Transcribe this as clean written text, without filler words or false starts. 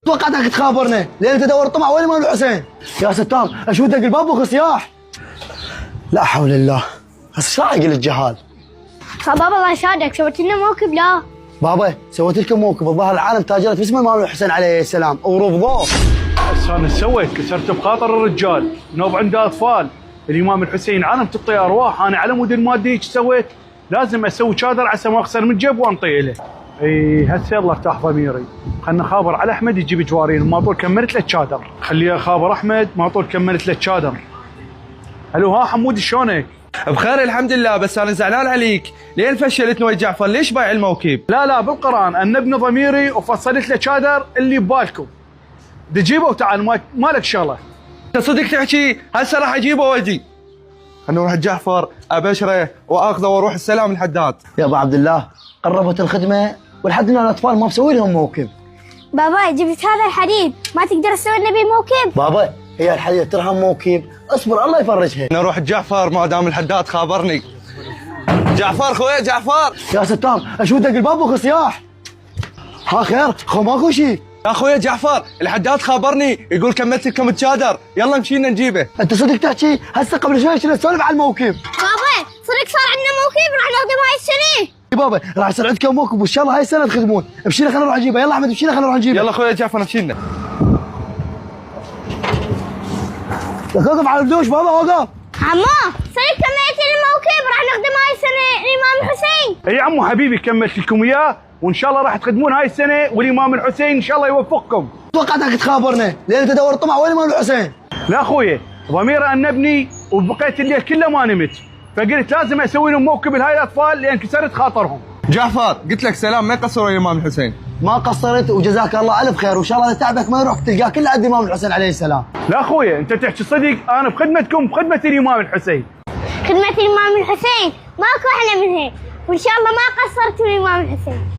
توقعتك تخابرنا لين تدور طمع وين الامام الحسين. يا ستار اشو دق الباب واخو صياح. لا حول الله. هسه شو راح يقول الجهال؟ بابا الله يسعدك سويت لنا موكب. لا بابا سويت لكم موكب الظاهر العالم تاجرت باسم الامام الحسين عليه السلام ورفضوه. بس انا سويت كسرت بخاطر الرجال نوب عنده اطفال. الامام الحسين علم تعطي ارواح. انا على مود المادي ايش سويت؟ لازم اسوي شادر عسى ما اخسر من جيب وانطي له. اي هسه يلا ارتاح ضميري. خلنا خابر على احمد يجيب جوارين ما طول كملت له شادر. خليه خابر احمد ما طول كملت له شادر. الو ها حمود شلونك؟ بخير الحمد لله. بس انا زعلان عليك. لين فشلتني ويا جعفر؟ ليش بايع الموكب؟ لا بالقران انبني ضميري وفصلت له شادر اللي ببالكم. تجيبه وتعال مالك شغله. انت صدق تحكي؟ هسه راح اجيبه واجي. خلنا نروح جعفر ابشره واخذه واروح السلام الحداد. يا ابو عبد الله قربت الخدمه ولحد الان الاطفال ما مسوي لهم موكب. بابا جبت هذا الحديد ما تقدر تسوي لنا بيه موكب. بابا هي الحديده ترهم موكب. اصبر الله يفرجها. نروح جعفر ما دام الحداد خابرني. جعفر خويا جعفر. يا ستار اشو دق الباب واخو صياح. ها خير خو ماكو شيء. يا خويا جعفر الحداد خابرني يقول كملت لكم الشادر. يلا مشينا نجيبه. انت صدق تحكي؟ هسه قبل شوي كنا نسولف على الموكب. بابا صدق صار عندنا موكب راح نخدمه هاي السنه. بابا راح يصير عندكم موكب وان شاء الله هاي السنه تخدمون. مشينا خلينا نروح نجيبه. يلا احمد مشينا خلينا نروح نجيبه. يلا خويا جعفر مشينا. لك وقف على الدوش بابا وقف. عمو صدق كملت الموكب راح نخدم هاي السنه الامام الحسين. اي عمو حبيبي كملت لكم اياه وان شاء الله راح تخدمون هاي السنه والامام الحسين ان شاء الله يوفقكم. توقعتك تخابرنا لين تدور طمع وين الامام الحسين. لا اخويا ضميري انبني وبقيت الليل كله ما نمت فقلت لازم اسوي لهم موكب لهاي الاطفال لان كسرت خاطرهم. جعفر قلت لك سلام ما يقصروا الامام الحسين. ما قصرت وجزاك الله الف خير وان شاء الله تعبك ما يروح تلقاه كله عند الامام الحسين عليه السلام. لا اخويا انت تحكي صدق انا بخدمتكم بخدمه الامام الحسين. خدمه الامام الحسين ماكو احلى من هيك وان شاء الله ما قصرتوا الامام الحسين.